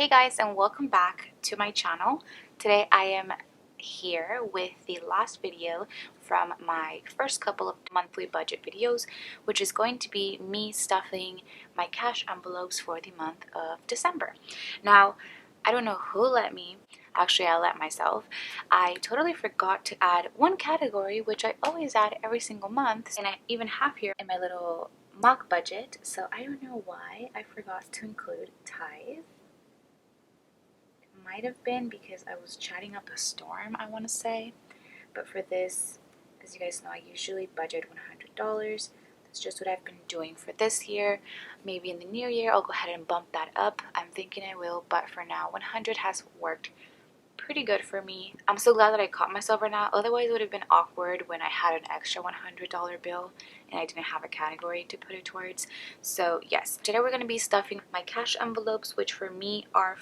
Hey guys, and welcome back to my channel. Today I am here with the last video from my first couple of monthly budget videos, which is going to be me stuffing my cash envelopes for the month of December. Now, I don't know who let me. Actually, I let myself. I totally forgot to add one category, which I always add every single month, and I even have here in my little mock budget. So I don't know why I forgot to include tithe. Might have been because I was chatting up a storm, I want to say. But for this, as you guys know, I usually budget $100. That's just what I've been doing for this year. Maybe in the new year I'll go ahead and bump that up. I'm thinking I will, but for now 100 has worked pretty good for me. I'm so glad that I caught myself right now. Otherwise it would have been awkward when I had an extra $100 bill and I didn't have a category to put it towards. So yes, today we're going to be stuffing my cash envelopes, which for me are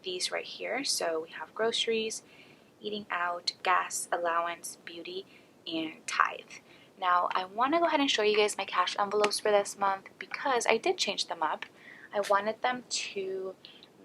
these right here. So we have groceries, eating out, gas, allowance, beauty, and tithe. Now I want to go ahead and show you guys my cash envelopes for this month because I did change them up. I wanted them to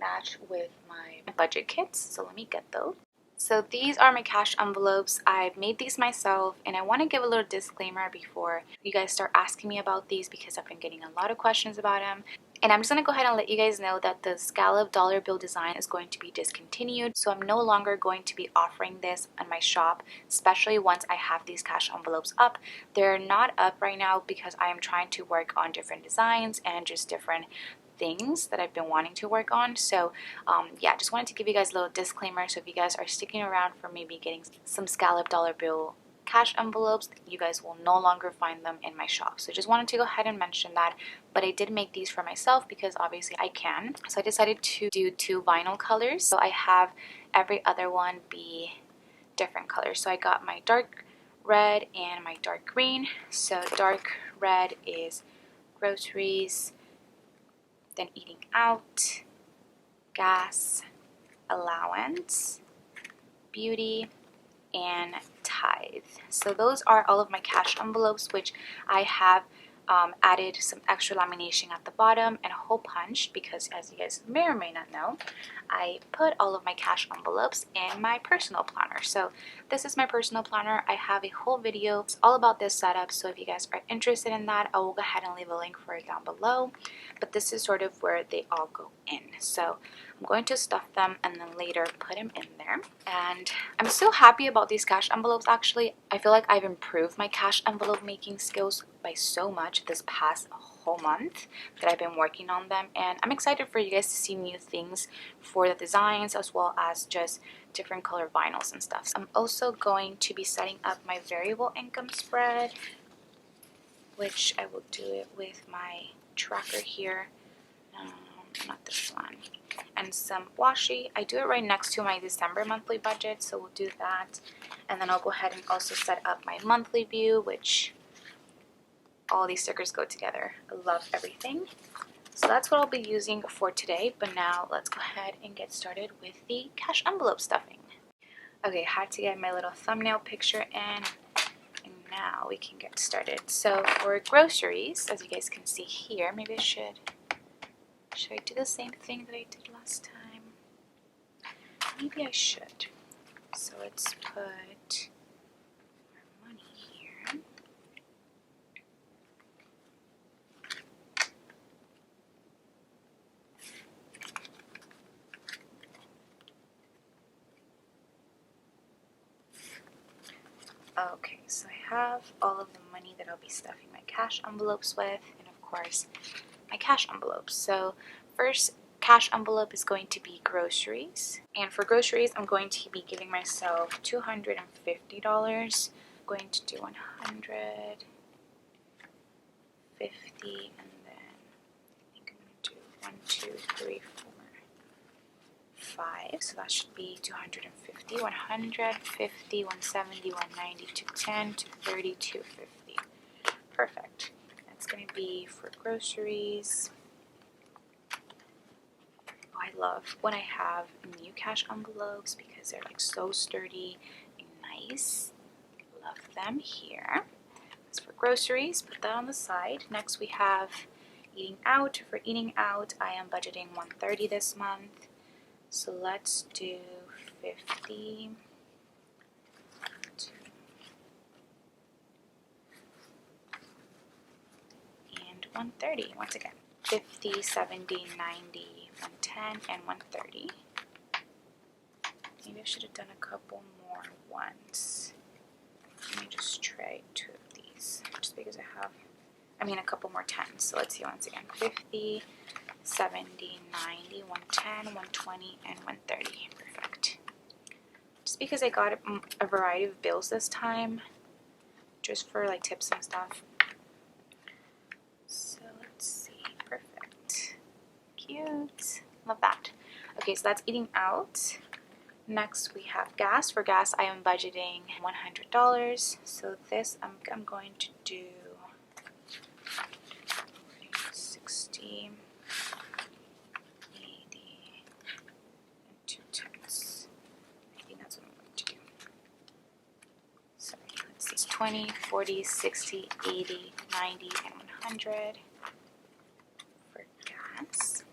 match with my budget kits, so let me get those. So these are my cash envelopes. I've made these myself, and I want to give a little disclaimer before you guys start asking me about these because I've been getting a lot of questions about them. And I'm just going to go ahead and let you guys know that the scallop dollar bill design is going to be discontinued. So I'm no longer going to be offering this on my shop, especially once I have these cash envelopes up. They're not up right now because I am trying to work on different designs and just different things that I've been wanting to work on. So yeah, just wanted to give you guys a little disclaimer. So if you guys are sticking around for maybe getting some scallop dollar bill cash envelopes, you guys will no longer find them in my shop. So just wanted to go ahead and mention that. But I did make these for myself because obviously I can. So I decided to do two vinyl colors. So I have every other one be different colors. So I got my dark red and my dark green. So dark red is groceries, then eating out, gas, allowance, beauty, and tithe. So those are all of my cash envelopes, which I have added some extra lamination at the bottom and a hole punch because, as you guys may or may not know, I put all of my cash envelopes in my personal planner. So this is my personal planner. I have a whole video all about this setup, so if you guys are interested in that, I will go ahead and leave a link for it down below. But this is sort of where they all go in. So I'm going to stuff them and then later put them in there. And I'm so happy about these cash envelopes. Actually, I feel like I've improved my cash envelope making skills by so much this past whole month that I've been working on them, and I'm excited for you guys to see new things for the designs as well as just different color vinyls and stuff. So I'm also going to be setting up my variable income spread, which I will do it with my tracker here. Not this one. And some washi. I do it right next to my December monthly budget, so we'll do that. And then I'll go ahead and also set up my monthly view, which all these stickers go together. I love everything. So that's what I'll be using for today. But now let's go ahead and get started with the cash envelope stuffing. Okay, had to get my little thumbnail picture in. And now we can get started. So for groceries, as you guys can see here, maybe I should I do the same thing that I did last time? Maybe I should. So let's put our money here. Okay, so I have all of the money that I'll be stuffing my cash envelopes with, and of course my cash envelopes. So first cash envelope is going to be groceries, and for groceries I'm going to be giving myself $250. Going to do 150, and then I think I'm going to do 1, 2, 3, 4, 5. So that should be 250, 150, 170, 190, 210, 230, 250. Perfect. That's going to be for groceries. Oh, I love when I have new cash envelopes because they're like so sturdy and nice. Love them here. That's for groceries. Put that on the side. Next we have eating out. For eating out, I am budgeting $130 this month. So let's do 50 and 130 once again. 50, 70, 90, 110, and 130. Maybe I should have done a couple more ones. Let me just try 2 of these, just because I have, a couple more 10s. So let's see once again. 50, 70, 90, 110, 120, and 130. Perfect. Just because I got a variety of bills this time, just for like tips and stuff. So let's see. Perfect. Cute. Love that. Okay, so that's eating out. Next we have gas. For gas I am budgeting $100. So this I'm going to do 60, 80, and 2 tenths. I think that's what I'm going to do. Sorry, let's see. It's 20, 40, 60, 80, 90, and 100 for gas.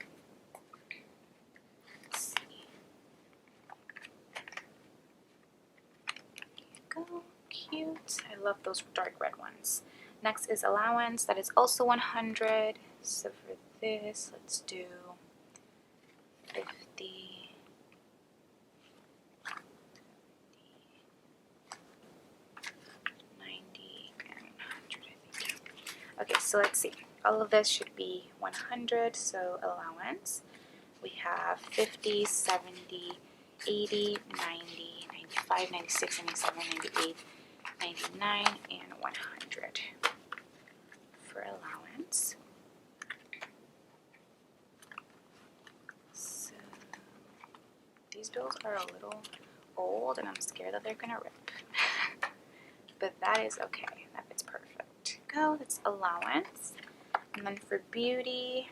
Cute. I love those dark red ones. Next is allowance. That is also 100. So for this, let's do 50, 90, and 100, I think. Okay, so let's see. All of this should be 100. So allowance. We have 50, 70, 80, 90, 95, 96, 97, 98, 99, and 100 for allowance. So these bills are a little old and I'm scared that they're gonna rip. But that is okay. That fits perfect. Go, that's allowance. And then for beauty,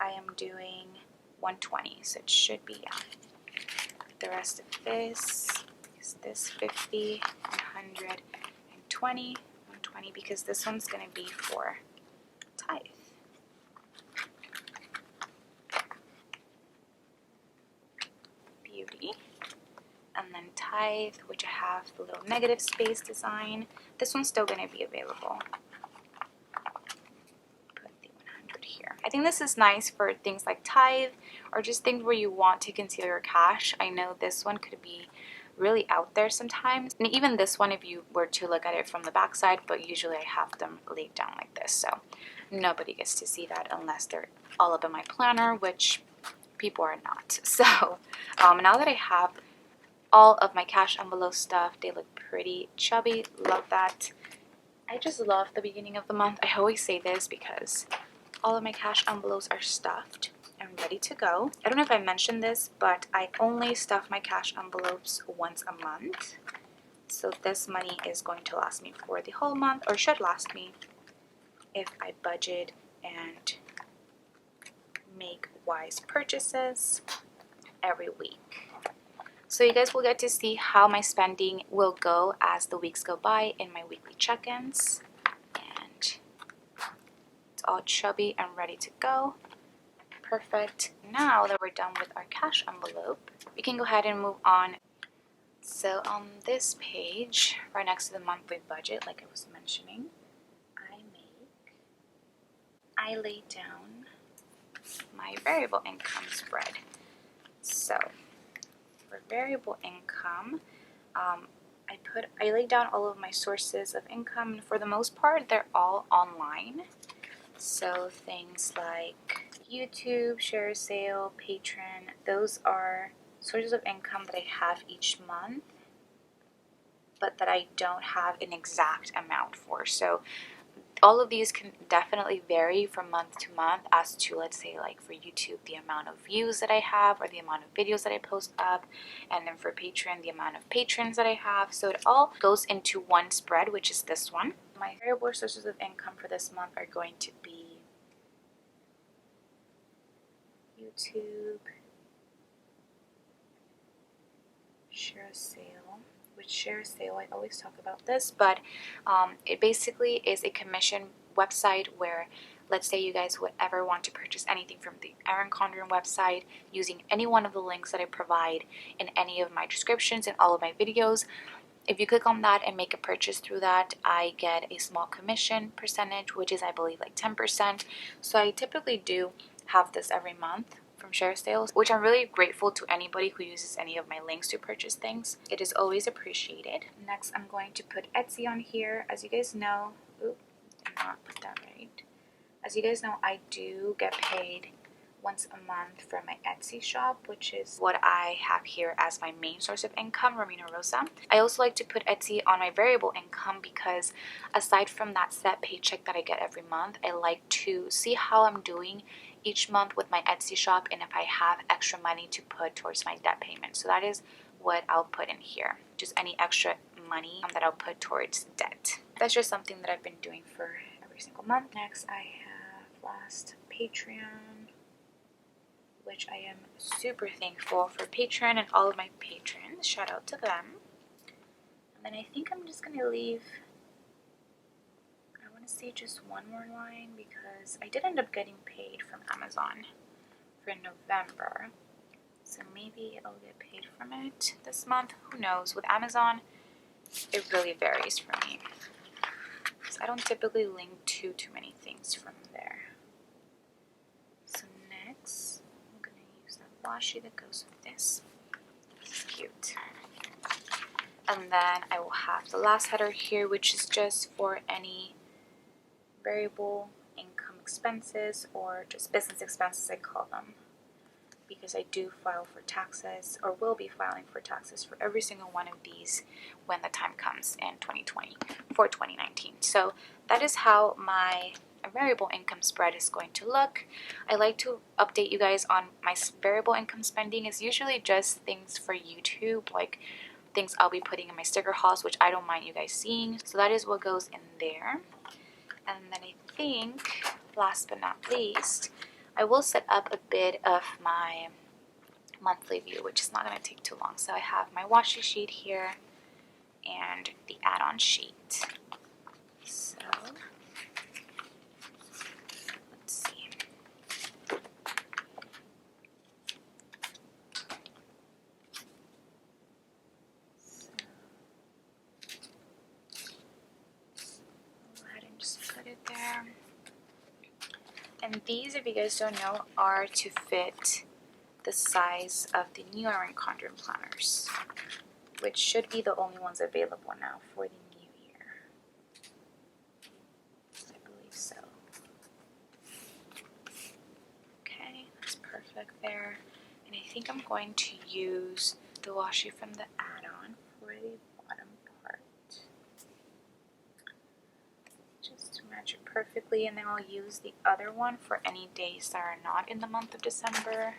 I am doing 120, so it should be the rest of this is this 50, 100, and 20, 120, because this one's going to be for tithe. Beauty. And then tithe, which I have the little negative space design. This one's still going to be available. Put the 100 here. I think this is nice for things like tithe or just things where you want to conceal your cash. I know this one could be really out there sometimes, and even this one if you were to look at it from the back side, but usually I have them laid down like this, so nobody gets to see that unless they're all up in my planner, which people are not. So now that I have all of my cash envelope stuff, they look pretty chubby. Love that. I just love the beginning of the month. I always say this because all of my cash envelopes are stuffed and ready to go. I don't know if I mentioned this, but I only stuff my cash envelopes once a month. So this money is going to last me for the whole month, or should last me if I budget and make wise purchases every week. So you guys will get to see how my spending will go as the weeks go by in my weekly check-ins. And it's all chubby and ready to go. Perfect. Now that we're done with our cash envelope, we can go ahead and move on. So on this page, right next to the monthly budget, like I was mentioning, I lay down my variable income spread. So for variable income, I laid down all of my sources of income, and for the most part, they're all online. So things like YouTube, share sale, Patreon, those are sources of income that I have each month, but that I don't have an exact amount for. So all of these can definitely vary from month to month as to, let's say, like for YouTube, the amount of views that I have or the amount of videos that I post up, and then for Patreon, the amount of patrons that I have. So it all goes into one spread, which is this one. My variable sources of income for this month are going to be YouTube, share sale, which share sale, I always talk about this, but it basically is a commission website where let's say you guys would ever want to purchase anything from the Erin Condren website using any one of the links that I provide in any of my descriptions and all of my videos. If you click on that and make a purchase through that, I get a small commission percentage, which is I believe like 10%. So I typically do have this every month from share sales, which I'm really grateful to anybody who uses any of my links to purchase things. It is always appreciated. Next, I'm going to put Etsy on here. As you guys know, did not put that right. As you guys know, I do get paid once a month from my Etsy shop, which is what I have here as my main source of income, Romina Rosa. I also like to put Etsy on my variable income because aside from that set paycheck that I get every month, I like to see how I'm doing each month with my Etsy shop and if I have extra money to put towards my debt payment. So that is what I'll put in here, just any extra money that I'll put towards debt. That's just something that I've been doing for every single month. Next, I have last Patreon, which I am super thankful for Patreon and all of my patrons. Shout out to them. And then I think I'm just gonna leave, I want to say just one more line because I did end up getting paid from Amazon for November. So maybe I'll get paid from it this month. Who knows? With Amazon, it really varies for me. So I don't typically link too many things from there. So next, I'm going to use that washi that goes with this. It's cute. And then I will have the last header here, which is just for any variable income expenses or just business expenses, I call them, because I do file for taxes or will be filing for taxes for every single one of these when the time comes in 2020 for 2019. So that is how my variable income spread is going to look. I like to update you guys on my variable income spending. Is usually just things for YouTube, like things I'll be putting in my sticker hauls, which I don't mind you guys seeing. So that is what goes in there. And then I think, last but not least, I will set up a bit of my monthly view, which is not going to take too long. So I have my washi sheet here and the add-on sheet. So let's see. Go ahead and just put it there. And these, if you guys don't know, are to fit the size of the new Erin Condren planners, which should be the only ones available now for the new year. I believe so. Okay, that's perfect there. And I think I'm going to use the washi from the add-on for the bottom part, just to match it perfectly. And then I'll use the other one for any days that are not in the month of December.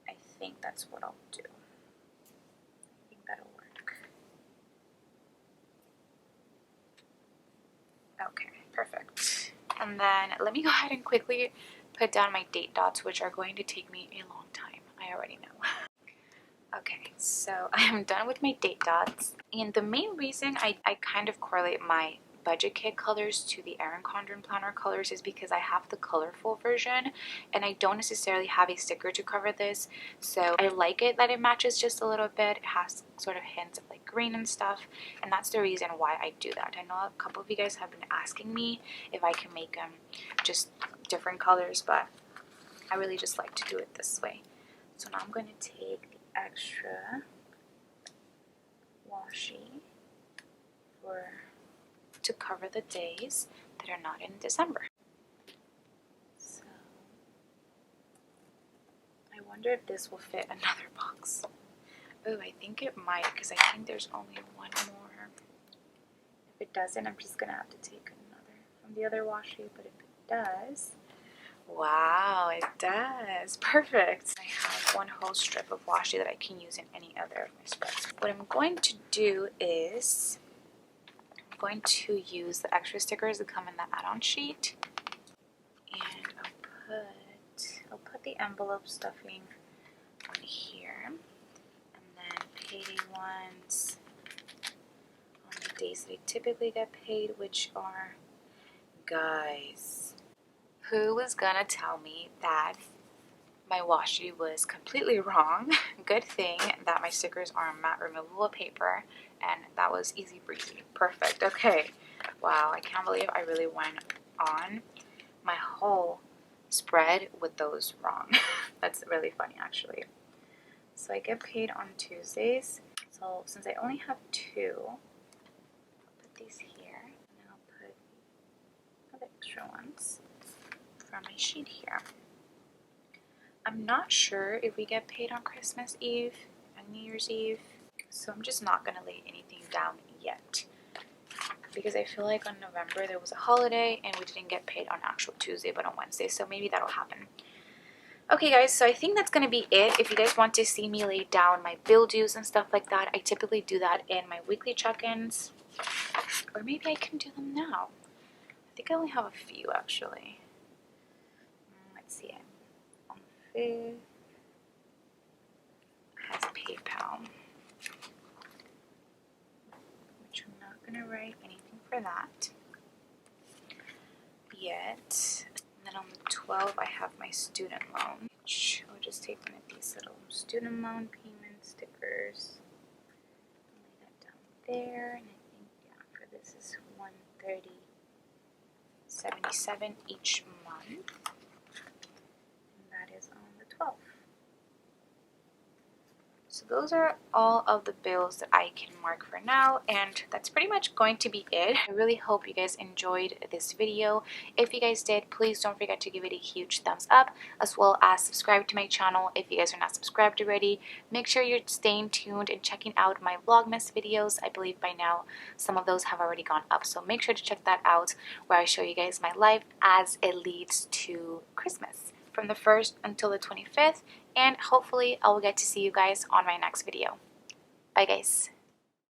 I think that's what I'll do. I think that'll work. Okay, perfect. And then let me go ahead and quickly put down my date dots, which are going to take me a long time. I already know. Okay, so I am done with my date dots. And the main reason I kind of correlate my budget kit colors to the Erin Condren planner colors is because I have the colorful version and I don't necessarily have a sticker to cover this. So I like it that it matches just a little bit. It has sort of hints of like green and stuff, and that's the reason why I do that. I know a couple of you guys have been asking me if I can make them just different colors, but I really just like to do it this way. So now I'm going to take the extra washi to cover the days that are not in December. So I wonder if this will fit another box. Oh, I think it might, because I think there's only one more. If it doesn't, I'm just gonna have to take another from the other washi, but if it does, wow, it does. Perfect. I have one whole strip of washi that I can use in any other of my spreads. What I'm going to do is I'm going to use the extra stickers that come in the add-on sheet, and I'll put the envelope stuffing on here, and then payday ones days that I typically get paid, which are, guys, who was gonna tell me that my washi was completely wrong? Good thing that my stickers are matte removable paper, and that was easy breezy. Perfect. Okay. Wow, I can't believe I really went on my whole spread with those wrong. That's really funny, actually. So I get paid on Tuesdays. So since I only have two, I'll put these here, and then I'll put other extra ones from my sheet here. I'm not sure if we get paid on Christmas Eve and New Year's Eve, so I'm just not gonna lay anything down yet, because I feel like on November there was a holiday and we didn't get paid on actual Tuesday but on Wednesday, so maybe that'll happen. Okay guys, so I think that's gonna be it. If you guys want to see me lay down my bill dues and stuff like that, I typically do that in my weekly check-ins, or maybe I can do them now. I think I only have a few actually. Let's see. On the 5th has PayPal, which I'm not gonna write anything for that yet. And then on the 12th I have my student loan, which I'll just take one of these little student loan payment stickers, lay that down there, and I think, yeah, for this is $130.77 each month, and that is on the 12th. So those are all of the bills that I can mark for now, and that's pretty much going to be it. I really hope you guys enjoyed this video. If you guys did, please don't forget to give it a huge thumbs up, as well as subscribe to my channel if you guys are not subscribed already. Make sure you're staying tuned and checking out my Vlogmas videos. I believe by now some of those have already gone up, so make sure to check that out, where I show you guys my life as it leads to Christmas, from the 1st until the 25th, and hopefully I will get to see you guys on my next video. Bye guys.